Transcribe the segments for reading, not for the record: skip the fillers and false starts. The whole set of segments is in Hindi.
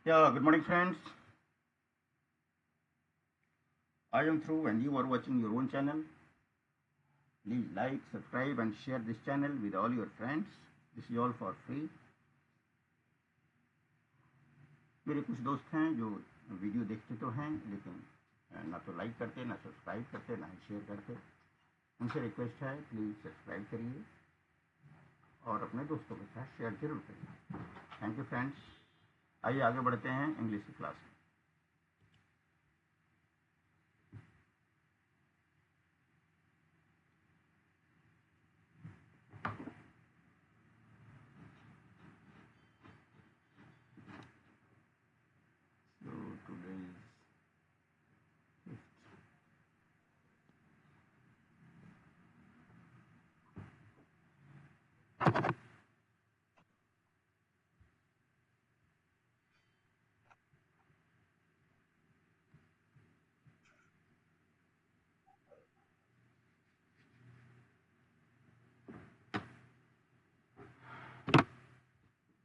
Yeah, good morning, friends. I am through, and you are watching your own channel. Please like, subscribe, and share this channel with all your friends. This is all for free. मेरे कुछ दोस्त हैं जो वीडियो देखते तो हैं लेकिन ना तो लाइक करते, ना सब्सक्राइब करते, ना ही शेयर करते। उनसे रिक्वेस्ट है, प्लीज़ सब्सक्राइब करिए और अपने दोस्तों के साथ शेयर जरूर करिए। Thank you friends. आइए आगे बढ़ते हैं इंग्लिश की क्लास में। So today is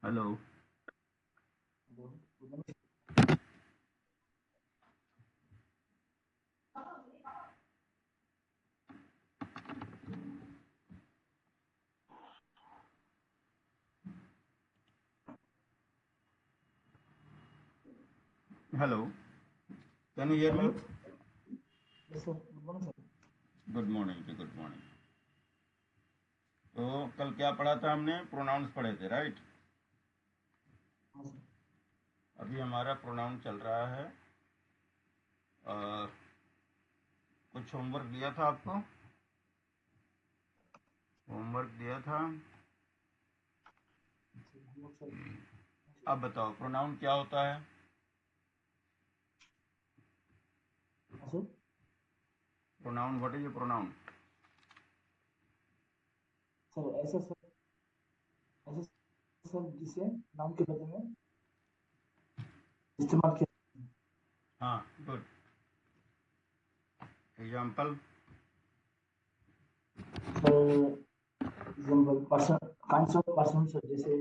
hello. Hello. Can you hear me? Hello. Yes, sir. Good morning, sir. Good morning जी, गुड मॉर्निंग। तो कल क्या पढ़ा था हमने? प्रोनाउंस पढ़े थे, राइट? हाँ, सर. अभी हमारा प्रोनाउन चल रहा है। कुछ होमवर्क दिया था आपको? होमवर्क दिया था। Hello, sir. अब बताओ प्रोनाउन क्या होता है? हाँ, sir. Pronoun, what is a pronoun? Sir ऐसा सर जिसे नाम के बदले में इस्तेमाल किया. हाँ, good. Example? Sir example person kinds of person sir जैसे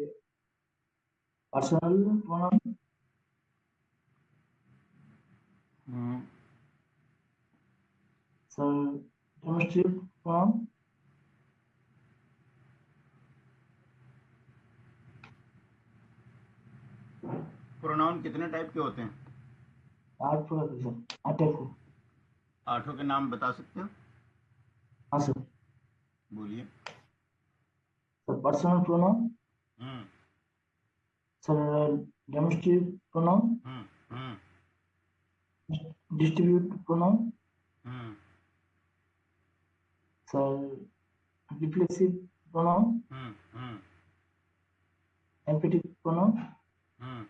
personal pronoun. Sir domestic pronoun. Pronoun कितने टाइप के होते हैं? 8 प्रकार सर 8 टाइप को. आठों के नाम बता सकते हो? हाँ सर. बोलिए। Sir personal pronoun. Hmm sir domestic pronoun. Hmm hmm distribute pronoun. Hmm sir reflexive pronoun. Hmm hmm emphatic pronoun. Hmm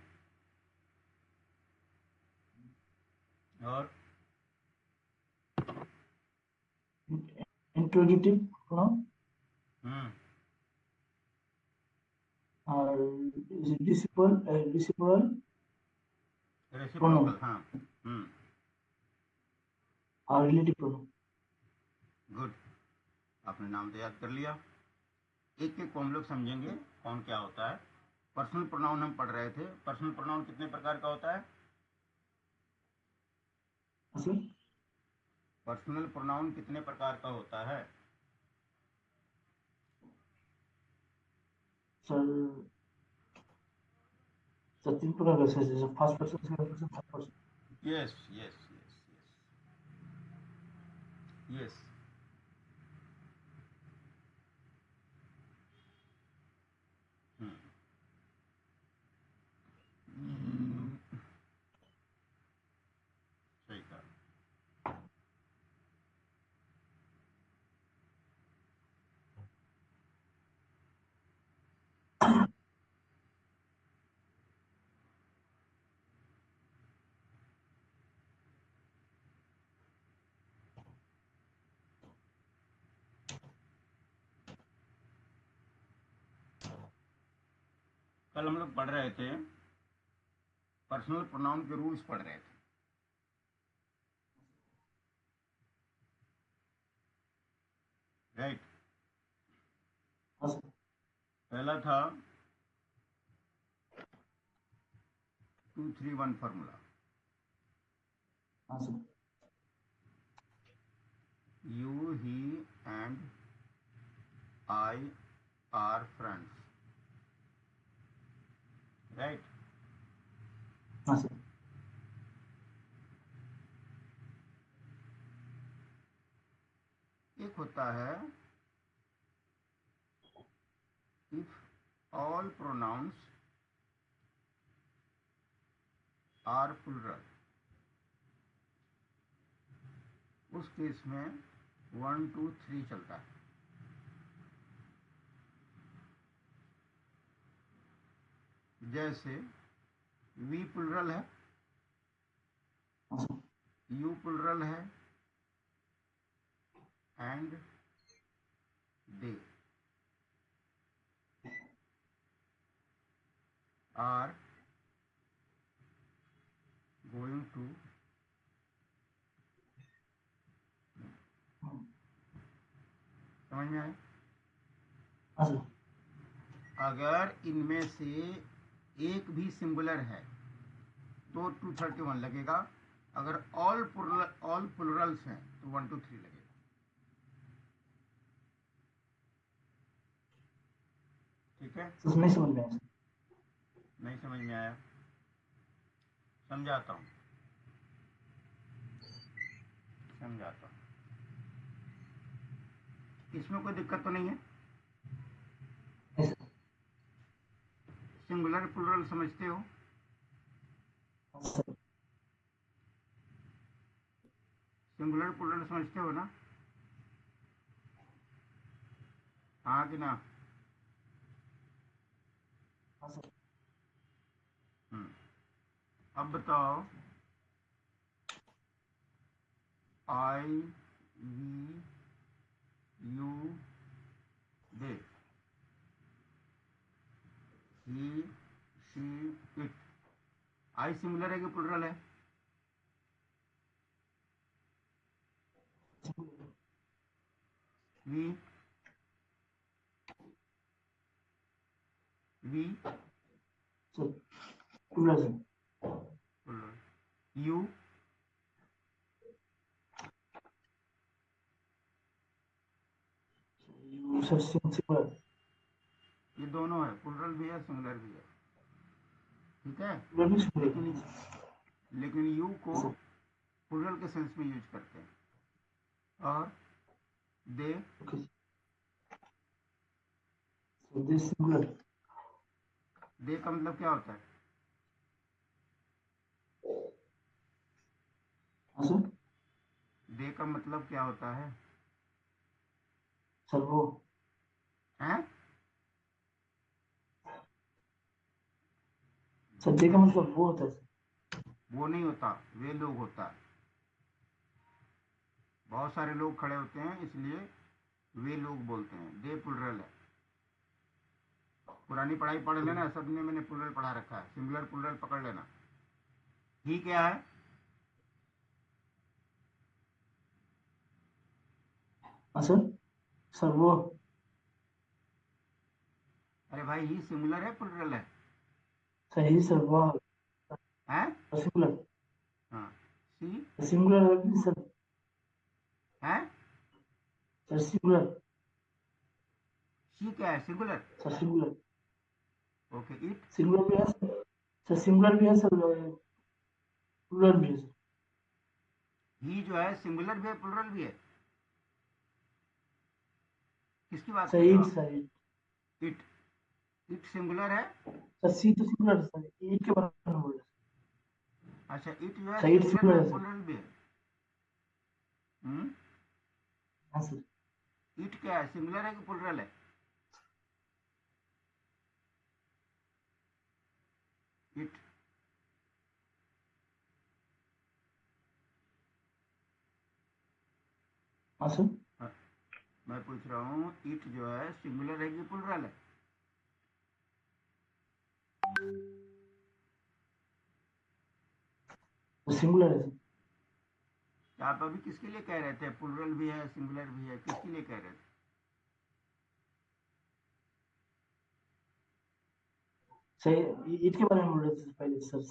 और इंट्रोगेटिव प्रोनाउन. हम्म और डिसिपल प्रोनाउन रेसिप्रोकल, हाँ। हम्म और रिलेटिव प्रोनाउन. गुड। आपने नाम तो याद कर लिया। एक एक को हम लोग समझेंगे कौन क्या होता है। पर्सनल प्रोनाउन हम पढ़ रहे थे। पर्सनल प्रोनाउन कितने प्रकार का होता है? सर पर्सनल प्रोनाउन कितने प्रकार का होता है? सर सर 3 प्रकार का सर जैसे first person second person third person. Yes yes yes yes yes. सही कहा। कल हम लोग पढ़ रहे थे, पर्सनल प्रोनाउन के रूल्स पढ़ रहे थे, राइट? हाँ सर. पहला था 2 3 1 फार्मूला। हाँ sir. You, he and I are friends, right? हाँ सर। एक होता है if all pronouns are plural, उस केस में 1 2 3 चलता है। जैसे वी प्लुरल है, हाँ सर। यू प्लुरल है and they are going to. समझ में आए? हाँ सर। अगर इनमें से एक भी सिंगुलर है तो 231 लगेगा। अगर ऑल प्लुरल्स हैं तो 1 2 3 लगेगा। ठीक है? सर नहीं समझ में आया सर। नहीं समझ में आया? समझाता हूँ। इसमें कोई दिक्कत तो नहीं है? नहीं सर। सिंगुलर प्लुरल समझते हो? हाँ सर। सिंगुलर प्लुरल समझते हो ना? हाँ कि ना? हाँ सर। अब बताओ, I we you they, he she it, I singular है कि प्लुरल है? We we sir plural sir. Plural. You you sir singular. ये दोनों है, प्लुरल भी है सिंगुलर भी है। ठीक है? प्लुरल भी सिंगुलर लेकिन है। लेकिन यू को सर प्लुरल के सेंस में यूज करते हैं और दे ओके सर दिस सिंगुलर। दे का मतलब क्या होता है? हाँ सर। दे का मतलब क्या होता है? सर वो हैं? सर दे का मतलब वो होता है सर। वो नहीं होता, वे लोग होता है। बहुत सारे लोग खड़े होते हैं इसलिए वे लोग बोलते हैं। दे प्लुरल है। पुरानी पढ़ाई पढ़ लेना, सब में मैंने प्लुरल पढ़ा रखा है। सिंगुलर प्लुरल पकड़ लेना। ही क्या है? हाँ सर। सर वो अरे भाई, ही सिंगुलर है प्लुरल है? सही सर वो हैं? सिंगुलर। हाँ। She singular sir. है? Sir singular. सी क्या है? Singular. Sir singular. Okay. It singular भी है सर सिंगुलर भी है सर प्लुरल भी है सर। ही जो है सिंगुलर भी है प्लुरल भी है। किसकी बात कर सर रहे हो ईट आप? Sir eat. It it singular है। सर सी तो सिंगुलर है सर ईट के बारे में बोल रहे अच्छा, इट जो है सर ईट सिंगुलर भी सिंगुलर है है सर। प्लुरल भी है। हम्म। हाँ सर। इट क्या है? सिंगुलर है कि प्लुरल है? इट हाँ सर। मैं पूछ रहा हूँ, इट जो है सिंगुलर है कि प्लुरल है? सिंगुलर है सर। तो आप अभी किसके लिए कह रहे थे प्लुरल भी है सिंगुलर भी है? किसके लिए कह रहे थे? सर ईट के बारे में बोल रहे थे पहले सर।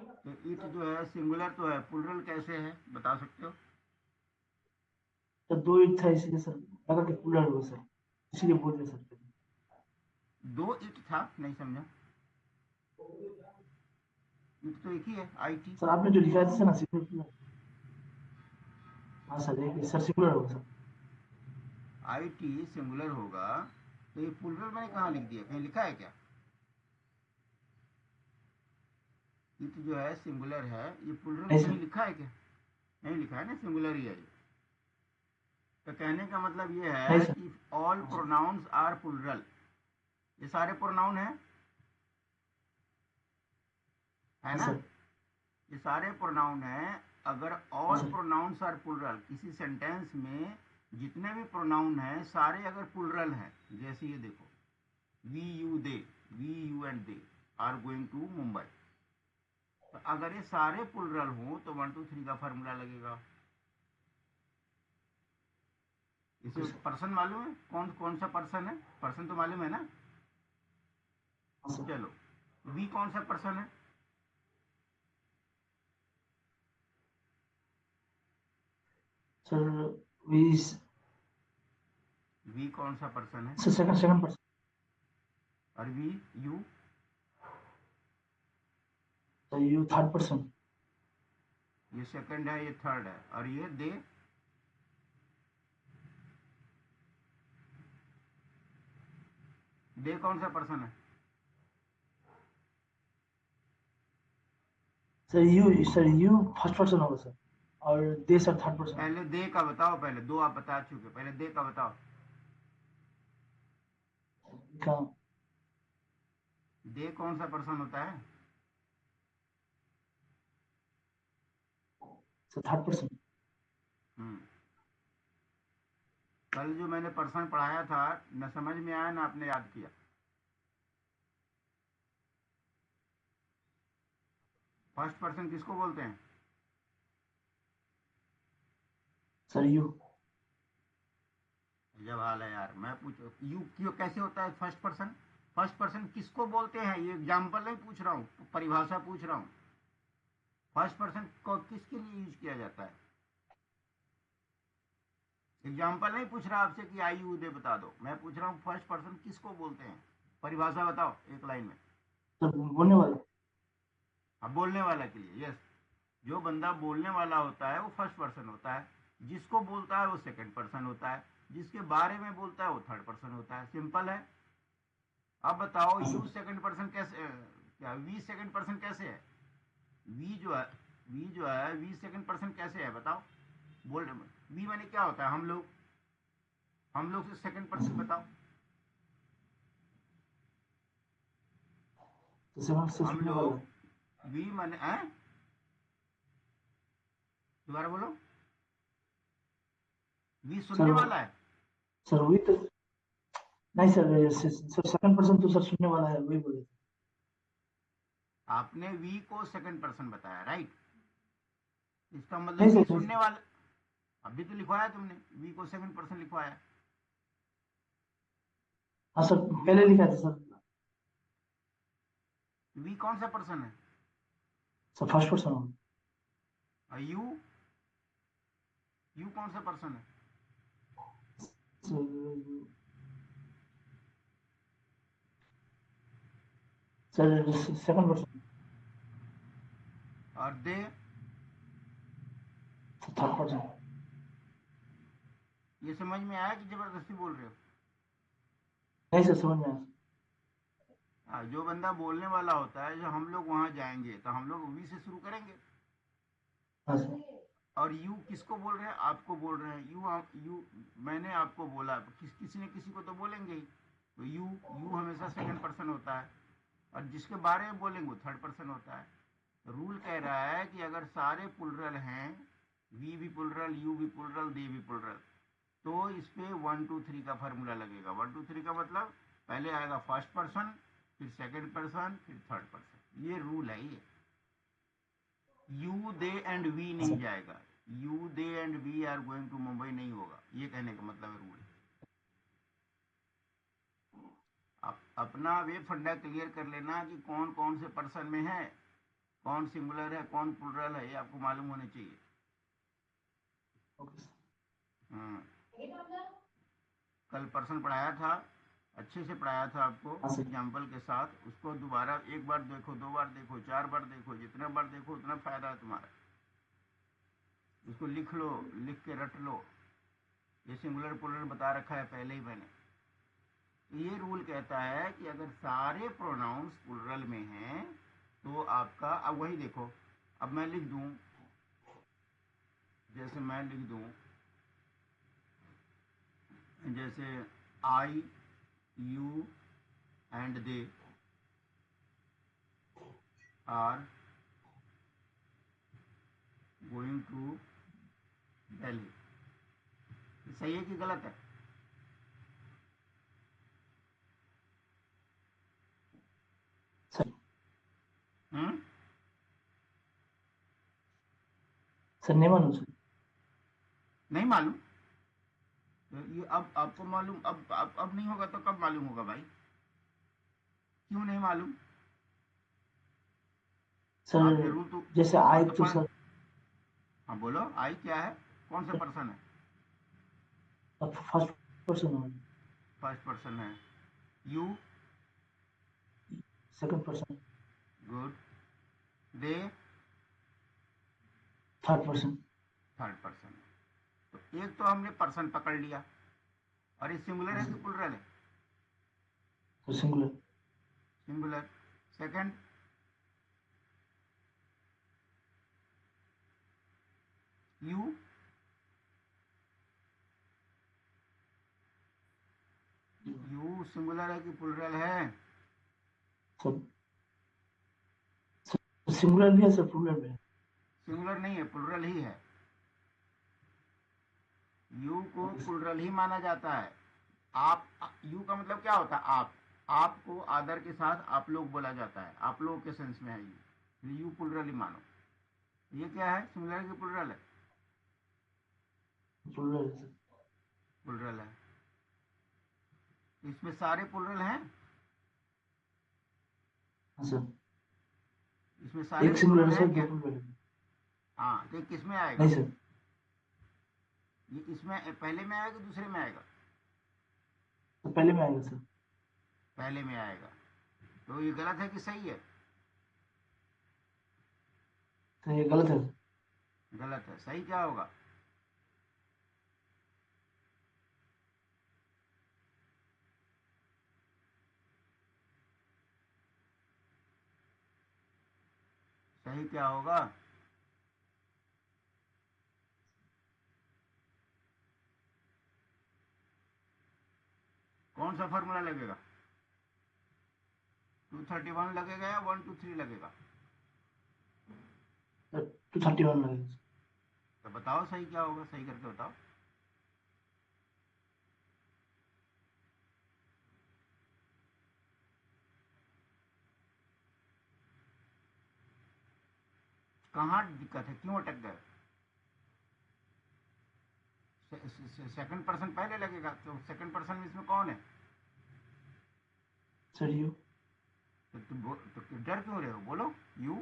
तो इट जो है सिंगुलर तो है, प्लूरल कैसे है बता सकते हो? तो दो ईट था इसलिए सर लगा कि प्लूरल होगा सर, इसीलिए बोल रहे सर। दो इट था, नहीं समझा। इट तो एक ही है, आई टी। सर आपने जो लिखा था ना सिंगुलर। हाँ सर एक सर सिंगुलर होगा सर। आई टी सिंगुलर होगा तो ये प्लूरल मैंने कहाँ लिख दिया, कहीं लिखा है क्या? इट जो है सिंगुलर है, ये प्लूरल नहीं कहीं सर। लिखा है क्या? नहीं लिखा है ना, सिंगुलर ही है ये। तो कहने का मतलब ये नहीं है सर। कि ऑल हाँ सर। Pronouns are plural. ये सारे प्रोनाउन है हाँ ना? सर। ये सारे प्रोनाउन हैं। अगर हाँ all sir. Pronouns are plural, किसी सेंटेंस में जितने भी प्रोनाउन हैं सारे अगर प्लूरल हैं, जैसे ये देखो, we you they, we you and they are going to Mumbai. तो अगर ये सारे प्लूरल हो तो 1 2 3 का फॉर्मूला लगेगा। इसे ओके सर। पर्सन मालूम है, कौन कौन सा पर्सन है? पर्सन तो मालूम है ना? हाँ सर। चलो, वी कौन सा पर्सन है? सर वी वी कौन सा पर्सन है? Sir second second person. और we, you? Sir you third person. ये सेकंड है, ये थर्ड है, और ये दे? दे कौन सा पर्सन है? सर यू फर्स्ट पर्सन होगा सर, और दे सर थर्ड पर्सन होगा। पहले दे का बताओ, पहले दो आप बता चुके, पहले दे का बताओ। का दे कौन सा पर्सन होता है? Sir third person. हम्म। कल जो मैंने पर्सन पढ़ाया था, न समझ में आया ना आपने याद किया। फर्स्ट पर्सन किसको बोलते हैं? Sir you. जब हाल है यार, मैं पूछ, यू क्यों कैसे होता है फर्स्ट पर्सन? फर्स्ट पर्सन किसको बोलते हैं, ये एग्जाम्पल नहीं पूछ रहा हूँ, परिभाषा पूछ रहा हूँ। फर्स्ट पर्सन को किसके लिए यूज किया जाता है? एग्जाम्पल नहीं पूछ रहा आपसे कि आई यू दे बता दो, मैं पूछ रहा हूँ फर्स्ट पर्सन किसको बोलते हैं, परिभाषा बताओ एक लाइन में। सर बोलने वाला। हाँ, बोलने वाला के लिए, यस। जो बंदा बोलने वाला होता है वो फर्स्ट पर्सन होता है, जिसको बोलता है वो सेकंड पर्सन होता है, जिसके बारे में बोलता है वो थर्ड पर्सन होता है। सिंपल है। अब बताओ हाँ यू सर। सेकंड पर्सन कैसे, क्या वी सेकंड पर्सन कैसे है? वी जो है, वी जो है, वी सेकंड पर्सन कैसे है बताओ? बोल, वी माने क्या होता है? हम लोग से सेकंड हाँ पर्सन सर। बताओ। तो सेकंड से हम सुनने वाला। लोग, वी माने दोबारा बोलो। वी सर सुनने वाला है। सर वही तो। नहीं सर सर सेकंड पर्सन तो सर सुनने वाला है, वही बोले। आपने वी को सेकंड पर्सन बताया, राइट? इसका मतलब नहीं वी सर नहीं सुनने सर। वाला। अभी तो लिखवाया तुमने, वी को सेकंड पर्सन लिखवाया। हाँ सर वी पहले लिखा था सर। वी कौन सा पर्सन है? सर फर्स्ट पर्सन होगा। और यू कौन सा पर्सन है? Sir second person. और दे? Third person. ये समझ में आया कि जबरदस्ती बोल रहे हो? नहीं सर समझ में आया। जो बंदा बोलने वाला होता है, जो हम लोग वहां जाएंगे तो हम लोग वी से शुरू करेंगे। हाँ सर। और यू किसको बोल रहे हैं? आपको बोल रहे हैं। यू मैंने आपको बोला, किसी ने किसी को तो बोलेंगे ही। तो यू हमेशा सेकंड पर्सन होता है, और जिसके बारे में बोलेंगे वो थर्ड पर्सन होता है। रूल कह रहा है कि अगर सारे प्लुरल हैं, वी भी प्लुरल, यू भी प्लुरल, दे भी प्लुरल, तो इस पे 1 2 3 का फॉर्मूला लगेगा। 1 2 3 का मतलब पहले आएगा फर्स्ट पर्सन, फिर सेकंड पर्सन, फिर थर्ड पर्सन। ये रूल है ये। यू दे एंड वी हाँ नहीं सर। जाएगा। You they and we are going to Mumbai नहीं होगा, ये कहने का मतलब है रूल। आप अपना वे फंडा क्लियर कर लेना कि कौन कौन से पर्सन में है। कौन सिंगुलर है कौन प्लूरल है ये आपको मालूम होने चाहिए। Okay sir. हाँ, कल पर्सन पढ़ाया था, अच्छे से पढ़ाया था आपको हाँ सर। एग्जाम्पल के साथ। उसको दोबारा एक बार देखो, 2 बार देखो, 4 बार देखो, जितना बार देखो उतना फायदा है तुम्हारा। उसको लिख लो, लिख के रट लो। ये सिंगुलर प्लूरल बता रखा है पहले ही मैंने। ये रूल कहता है कि अगर सारे प्रोनाउंस प्लूरल में हैं तो आपका, अब वही देखो, अब मैं लिख दूं, जैसे मैं लिख दूं, जैसे I, you and they are going to Delhi. सही है कि गलत है? सर हम्म? सर नहीं मालूम सर। नहीं मालूम? तो ये अब आपको मालूम, अब नहीं होगा तो कब मालूम होगा भाई? क्यों नहीं मालूम? आप सर जरूर तो जैसे ऊपर आई तो तो पढ़। सर हाँ बोलो, आई क्या है, कौन सा पर्सन है? फर्स्ट पर्सन हो, फर्स्ट पर्सन है। You, second person, good. They, third person. Third person. तो एक तो हमने पर्सन पकड़ लिया, और ये सिंगुलर हाँ है कि सर। प्लूरल है? तो singular. Singular. Second, you, you singular है कि प्लूरल है? सर सिंगुलर भी है सर, प्लूरल भी है। सिंगुलर नहीं है, प्लूरल ही है। यू को ओके सर। प्लूरल ही माना जाता है। आप, यू का मतलब क्या होता है? आप। आपको आदर के साथ आप लोग बोला जाता है, आप लोगों के सेंस में है यू। यू प्लूरल ही मानो। ये क्या है, सिंगुलर की प्लूरल है? प्लूरल है सर। प्लूरल है। इसमें सारे प्लूरल हैं? हाँ सर। इसमें सारे एक सिंगुलर प्लूरल है हैं सर, दो क्या? प्लूरल है। हाँ, तो ये किस में आएगा? नहीं सर। ये इसमें पहले में आएगा कि दूसरे में आएगा? तो पहले में आएगा सर। पहले में आएगा। तो ये गलत है कि सही है? तो ये गलत है सर। गलत है। सही क्या होगा? सही क्या होगा? कौन सा फॉर्मूला लगेगा? 231 लगेगा या 123 लगेगा? सर 231 लगेगा सर। तो बताओ सही क्या होगा, सही करके बताओ। कहाँ दिक्कत है, क्यों अटक गए? सेकंड पर्सन पहले लगेगा, तो सेकंड पर्सन में इसमें कौन है? Sir you. तो डर क्यों रहे हो, बोलो। यू,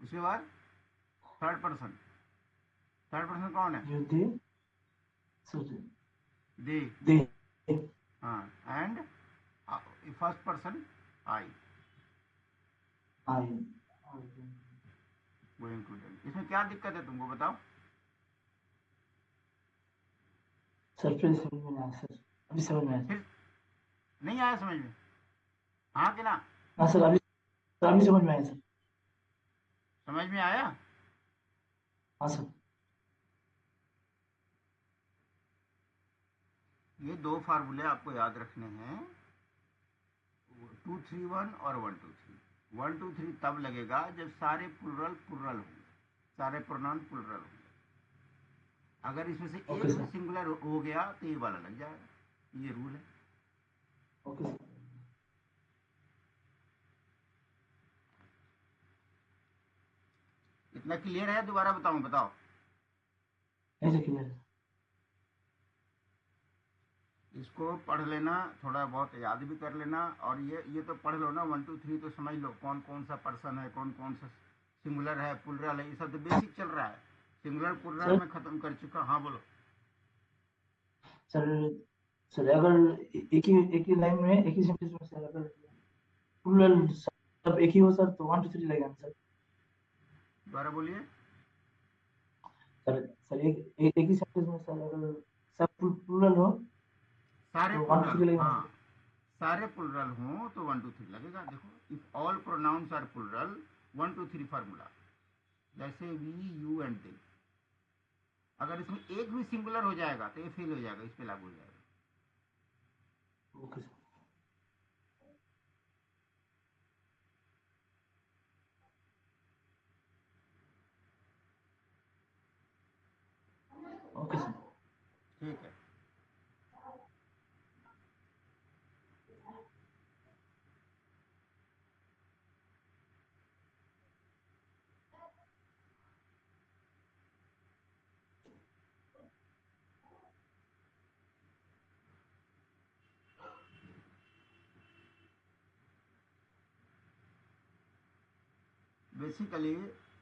उसके बाद थर्ड पर्सन। थर्ड पर्सन कौन है? You they sir. They. They. हाँ, and first person I, I. Going to Delhi. इसमें क्या दिक्कत है तुमको बताओ? सर फिर समझ में नहीं आया सर। अभी समझ में आया। फिर नहीं आया समझ में? हाँ कि ना? हाँ सर अभी समझ में आया सर। समझ में आया? हाँ सर। ये दो फार्मूले आपको याद रखने हैं, 231 और 123। 123 तब लगेगा जब सारे प्लूरल प्लूरल होंगे, सारे प्रोनाउन प्लूरल होंगे। अगर इसमें से ओके एक भी सर। सिंगुलर हो गया तो ये वाला लग जाएगा। ये रूल है। Okay sir. इतना क्लियर है? दोबारा बताऊं? बताओ। नहीं सर, क्लियर है। इसको पढ़ लेना, थोड़ा बहुत याद भी कर लेना, और ये तो पढ़ लो ना, 1 2 3 तो समझ लो कौन कौन सा पर्सन है, कौन कौन सा सिंगुलर है, प्लुरल है, ये सब तो बेसिक चल रहा है। सिंगुलर प्लुरल सर में खत्म कर चुका। हाँ बोलो। सर सर अगर एक ही लाइन में एक ही सेंटेंस में सर अगर प्लूरल सब एक ही हो सर तो 1 2 3 लगेगा ना सर। दोबारा बोलिए। सर एक ही सेंटेंस में सर अगर सब प्लूरल हो सारे तो 1 2 प्लुरल 3 लगेगा ना हाँ, सर। सारे प्लुरल हों तो 1 2 3 लगेगा। देखो, if all pronouns are plural, 1 2 3 formula. जैसे वी, यू एंड दे। अगर इसमें एक भी सिंगुलर हो जाएगा तो ये फेल हो जाएगा, इस पे लागू हो जाएगा। Okay sir. Okay sir. ठीक है। बेसिकली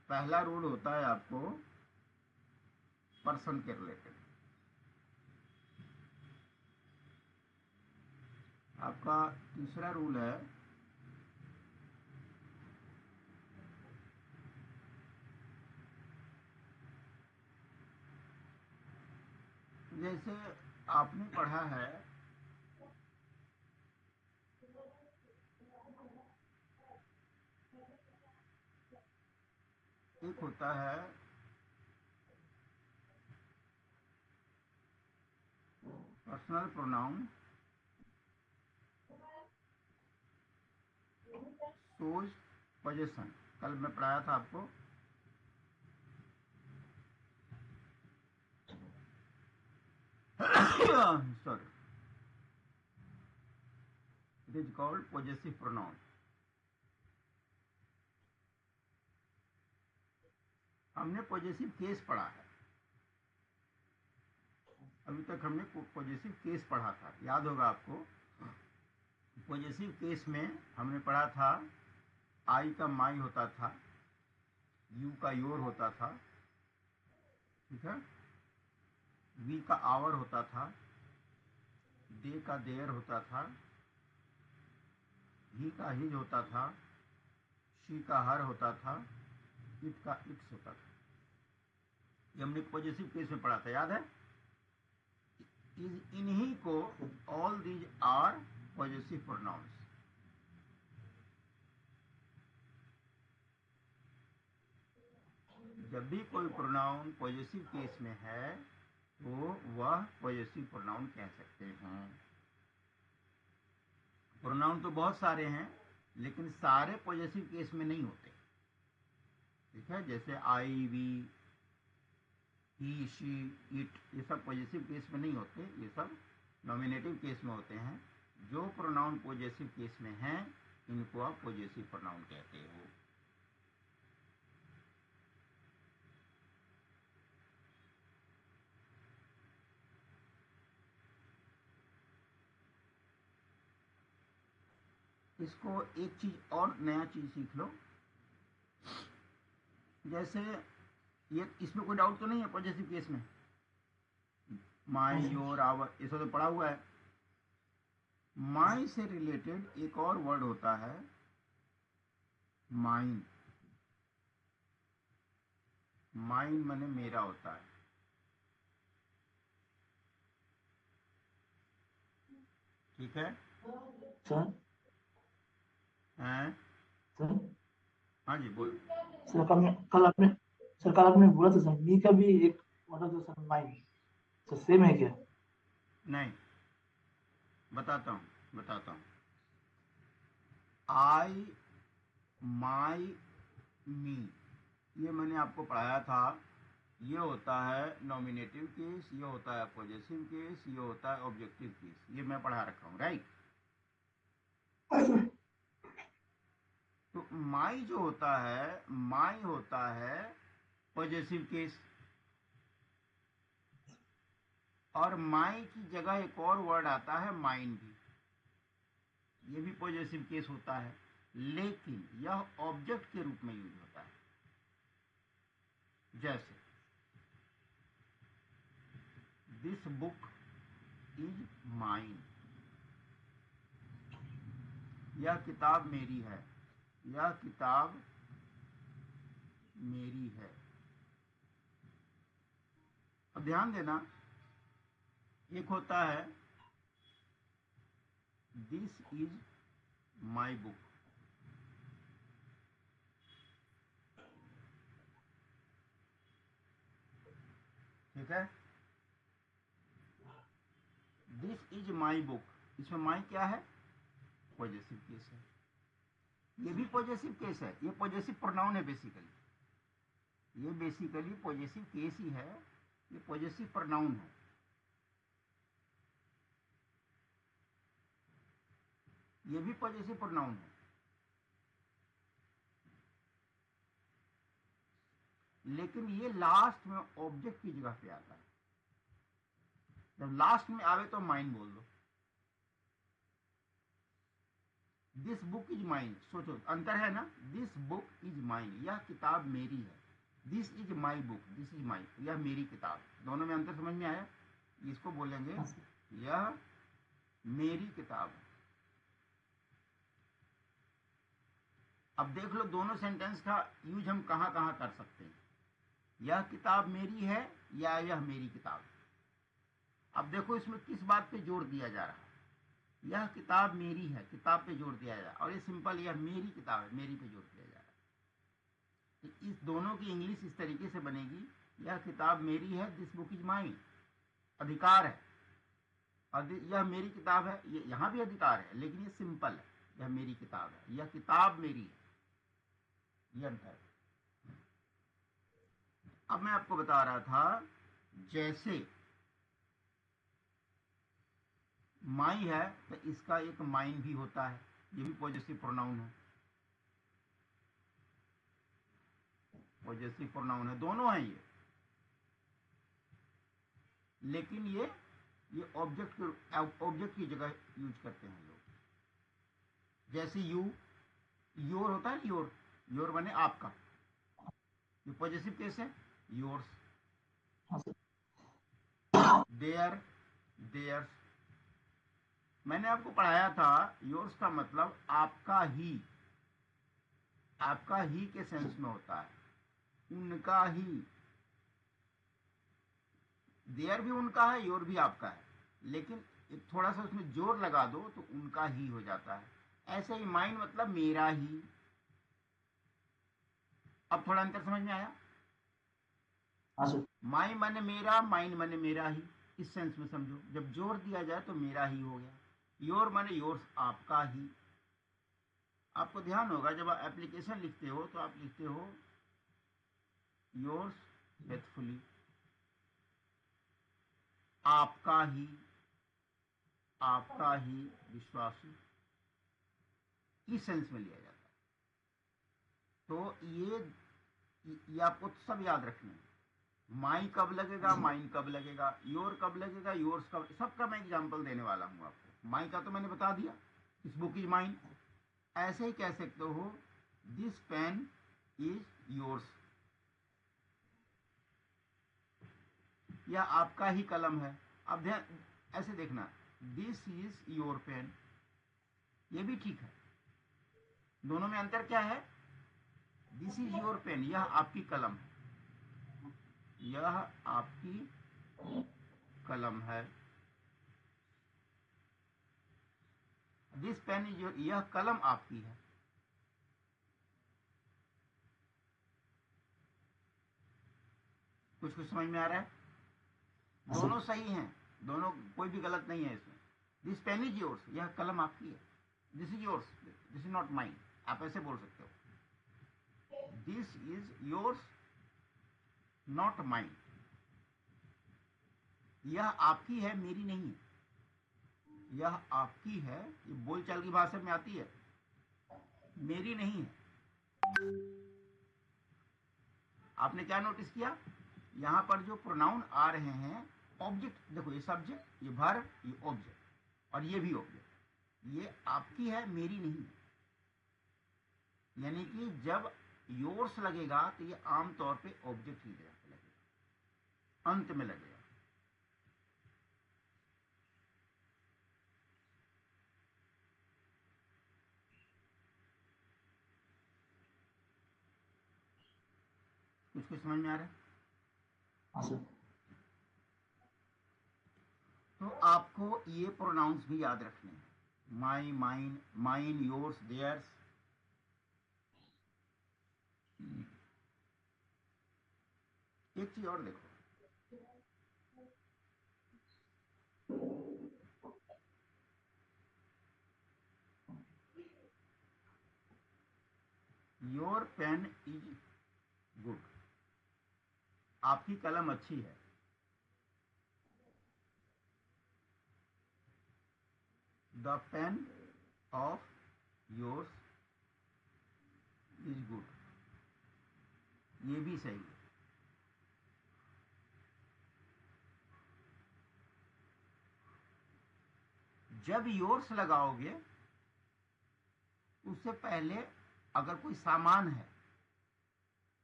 पहला रूल होता है आपको पर्सन के रिलेटेड। आपका तीसरा रूल है जैसे आपने पढ़ा है एक होता है पर्सनल प्रोनाउन शोज पोजेशन। कल मैं पढ़ाया था आपको। Sorry, it is called possessive pronoun. हमने पॉजेसिव केस पढ़ा है। अभी तक हमने पॉजेसिव केस पढ़ा था, याद होगा आपको। पॉजेसिव केस में हमने पढ़ा था आई का माई होता था, यू का योर होता था, ठीक है, वी का आवर होता था, दे का देयर होता था, ही का हिज होता था, शी का हर होता था, इट का इट्स होता था। ये हमने पॉजेसिव केस में पढ़ा था, याद है। इन्हीं को all these are possessive pronouns. जब भी कोई प्रोनाउन पॉजेसिव केस में है तो वह पॉजेसिव प्रोनाउन कह सकते हैं। प्रोनाउन तो बहुत सारे हैं लेकिन सारे पॉजेसिव केस में नहीं होते, ठीक है। जैसे आई, वी, ही, शी, इट, ये सब पॉजेसिव केस में नहीं होते, ये सब नॉमिनेटिव केस में होते हैं। जो प्रोनाउन पॉजेसिव केस में हैं इनको आप पॉजेसिव प्रोनाउन कहते हो। इसको एक चीज और नया चीज सीख लो। जैसे ये, इसमें कोई डाउट तो नहीं है पॉजेसिव केस में? माई, योर, आवर, ये सब तो पढ़ा हुआ है। माई से रिलेटेड एक और वर्ड होता है माइन। माइन माने मेरा होता है, ठीक है। सर हैं? सर हाँ जी बोलो। सर कल आपने बोला था सर मी का भी एक वर्ड होता सर माई। सर सेम है क्या? नहीं, बताता हूँ। आई, माई, मी, ये मैंने आपको पढ़ाया था। ये होता है नॉमिनेटिव केस, ये होता है पॉजेसिव केस, ये होता है ऑब्जेक्टिव केस। ये मैं पढ़ा रखा हूँ, राइट। तो माई जो होता है, माई होता है पॉजेसिव केस। और माई की जगह एक और वर्ड आता है माइन भी, ये भी पॉजेसिव केस होता है, लेकिन यह ऑब्जेक्ट के रूप में यूज होता है। जैसे दिस बुक इज माइन, यह किताब मेरी है, यह किताब मेरी है। अब ध्यान देना, एक होता है दिस इज माई बुक, ठीक है। दिस इज माई बुक, इसमें माई क्या है? पॉजेसिव केस है। ये भी पॉजेसिव केस है, ये पॉजेसिव प्रोनाउन है बेसिकली, ये बेसिकली पॉजेसिव केस ही है, ये पॉजेसिव प्रोनाउन है। ये भी पॉजेसिव प्रोनाउन है, लेकिन ये लास्ट में ऑब्जेक्ट की जगह पे आता है। जब लास्ट में आवे तो माइन बोल दो। दिस बुक इज माइन, सोचो अंतर है ना। दिस बुक इज माइन, यह किताब मेरी है। This is my book, this is माई, यह मेरी किताब। दोनों में अंतर समझ में आया? इसको बोलेंगे यह मेरी किताब है। अब देख लो दोनों सेंटेंस का यूज हम कहां कहां कर सकते हैं। यह किताब मेरी है या यह मेरी किताब। अब देखो इसमें किस बात पे जोर दिया जा रहा है। यह किताब मेरी है, किताब पे जोर दिया जा रहा है, और ये सिंपल यह मेरी किताब है, मेरी पे जोर दिया जा रहा है। तो इस दोनों की इंग्लिश इस तरीके से बनेगी, यह किताब मेरी है, दिस बुक इज माइन, अधिकार है। और यह मेरी किताब है, ये यहां भी अधिकार है, लेकिन ये सिंपल है, यह मेरी किताब है, यह किताब मेरी है, ये अंतर है। अब मैं आपको बता रहा था, जैसे माई है तो इसका एक माइन भी होता है, ये भी पॉजेसिव प्रोनाउन है, पॉजेसिव प्रोनाउन है, दोनों हैं ये। लेकिन ये ऑब्जेक्ट की जगह यूज करते हैं लोग। जैसे यू, योर होता है, योर, योर बने आपका, ये पॉजेसिव केस है, योर्स। Their, theirs. मैंने आपको पढ़ाया था योर्स का मतलब आपका ही, आपका ही के सेंस में होता है, उनका ही। देयर भी उनका है, योर भी आपका है, लेकिन एक थोड़ा सा उसमें जोर लगा दो तो उनका ही हो जाता है। ऐसे ही माइन मतलब मेरा ही। अब थोड़ा अंतर समझ में आया? माई माने मेरा, माइन माने मेरा ही, इस सेंस में समझो। जब जोर दिया जाए तो मेरा ही हो गया। योर माने योर्स, आपका ही। आपको ध्यान होगा जब आप एप्लीकेशन लिखते हो तो आप लिखते हो योर्स फेथफुली, आपका ही, आपका ही विश्वासू, इस सेंस में लिया जाता है। तो ये आपको सब याद रखना है। माई कब लगेगा, माइन कब लगेगा, योर कब लगेगा, योर्स कब, सबका मैं एग्जांपल देने वाला हूं आपको। माई का तो मैंने बता दिया, इस बुक इज माइन। ऐसे ही कह सकते हो दिस पेन इज योर्स, या आपका ही कलम है। अब ध्यान ऐसे देखना, दिस इज योर पेन, ये भी ठीक है। दोनों में अंतर क्या है? दिस इज योर पेन, यह आपकी कलम है, यह आपकी कलम है। दिस पेन इज योर, यह कलम आपकी है। कुछ कुछ समझ में आ रहा है? दोनों सही हैं, दोनों, कोई भी गलत नहीं है इसमें। दिस पेन इज योर्स, यह कलम आपकी है। This is yours, this is not mine, आप ऐसे बोल सकते हो। This is yours not mine, यह आपकी है, मेरी नहीं है। यह आपकी है, ये बोलचाल की भाषा में आती है, मेरी नहीं है। आपने क्या नोटिस किया? यहां पर जो प्रोनाउन आ रहे हैं, ऑब्जेक्ट देखो, ये सब्जेक्ट, ये वर्ब, ये ऑब्जेक्ट, और ये भी ऑब्जेक्ट, ये आपकी है, मेरी नहीं है। यानी कि जब योर्स लगेगा तो ये आमतौर पे ऑब्जेक्ट की जगह पे लगेगा, अंत में लगेगा। कुछ समझ में आ रहा है? हाँ सर। तो आपको ये प्रोनाउंस भी याद रखने हैं, माई, माइन, माइन, योर्स, देयर्स। एक चीज और देखो, योर पेन इज गुड, आपकी कलम अच्छी है। The pain of yours is good, ये भी सही है। जब योर्स लगाओगे उससे पहले अगर कोई सामान है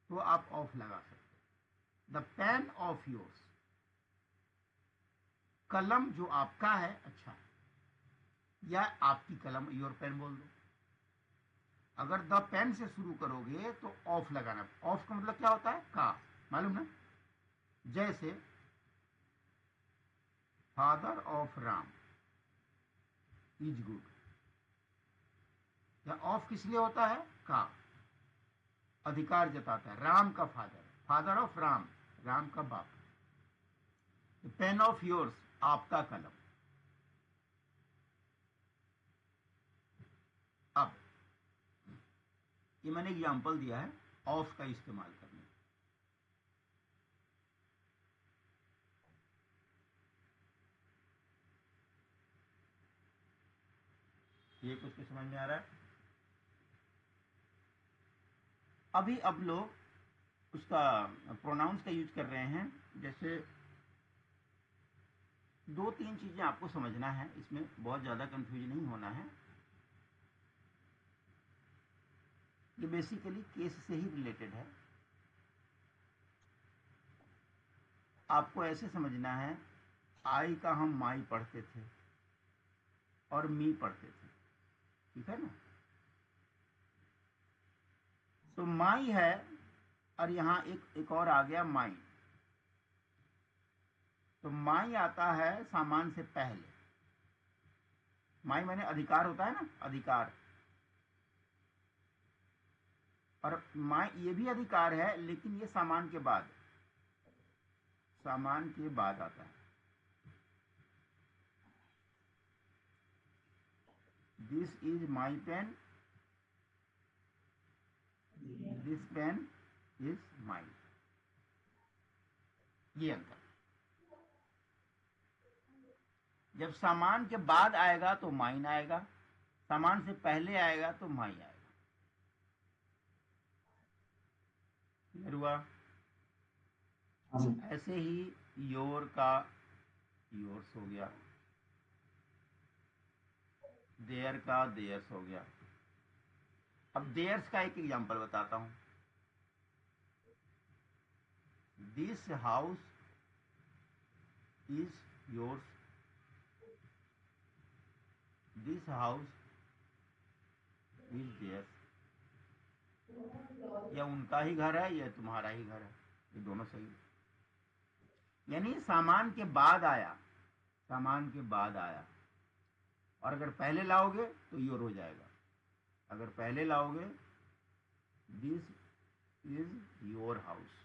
तो आप ऑफ लगा सकते। द पेन ऑफ योर्स, कलम जो आपका है अच्छा है, या आपकी कलम, योर पेन बोल दो। अगर द पेन से शुरू करोगे तो ऑफ लगाना। ऑफ का मतलब क्या होता है? का, मालूम ना? जैसे father of Ram is good, या ऑफ किस लिए होता है? का, अधिकार जताता है। राम का father, father of Ram, Ram का बाप। पेन ऑफ योर्स, आपका कलम। अब ये मैंने एग्जांपल दिया है ऑफ का इस्तेमाल करने। ये कुछ समझ में आ रहा है? अभी अब लोग उसका प्रोनाउंस का यूज कर रहे हैं। जैसे दो तीन चीजें आपको समझना है, इसमें बहुत ज्यादा कंफ्यूज नहीं होना है। ये बेसिकली केस से ही रिलेटेड है। आपको ऐसे समझना है, आई का हम माई पढ़ते थे और मी पढ़ते थे, ठीक है ना? तो माई है और यहां एक और आ गया माई। तो माई आता है सामान से पहले। माई माने अधिकार होता है ना, अधिकार। और माई ये भी अधिकार है, लेकिन ये सामान के बाद, सामान के बाद आता है। This is my pen, this pen is mine, ये अंतर। जब सामान के बाद आएगा तो माइन आएगा, सामान से पहले आएगा तो माई आएगा। क्लियर हुआ? हाँ सर। ऐसे ही योर का योर्स हो गया, देयर का देयर्स हो गया। अब देयर्स का एक एग्जांपल बताता हूं। This house is yours, this house is theirs. या उनका ही घर है या तुम्हारा ही घर है, ये दोनों सही है। यानी सामान के बाद आया, सामान के बाद आया। और अगर पहले लाओगे तो योर हो जाएगा। अगर पहले लाओगे, this is your house,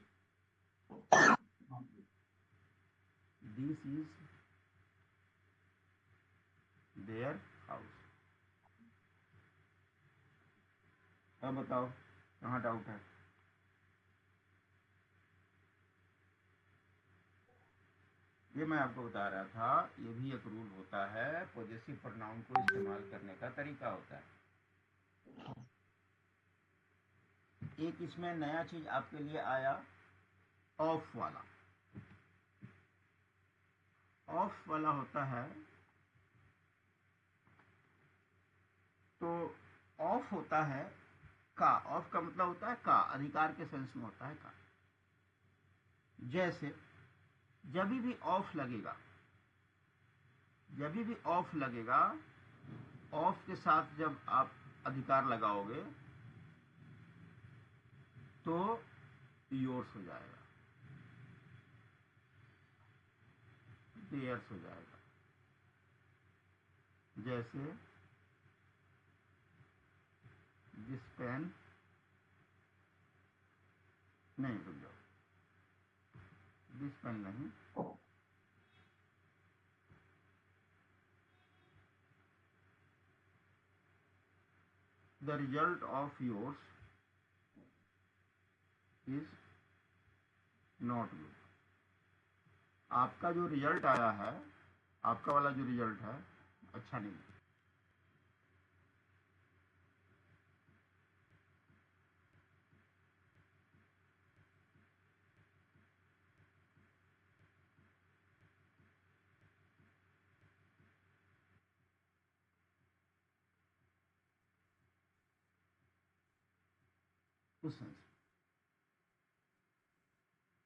this is their house. अब बताओ कहाँ डाउट है? ये मैं आपको बता रहा था, ये भी एक रूल होता है, पॉजेसिव प्रोनाउन को इस्तेमाल करने का तरीका होता है। एक इसमें नया चीज आपके लिए आया, ऑफ वाला। ऑफ वाला होता है, तो ऑफ होता है का, ऑफ का मतलब होता है का, अधिकार के सेंस में होता है का। जैसे जब भी ऑफ लगेगा, जब भी ऑफ लगेगा, ऑफ के साथ जब आप अधिकार लगाओगे तो योर्स हो जाएगा, देयर्स हो जाएगा। जैसे दिस पेन, नहीं रुक जाओ, दिस पेन नहीं, the result of yours is not good. आपका जो रिजल्ट आया है, आपका वाला जो रिजल्ट है अच्छा नहीं है। उस सेंस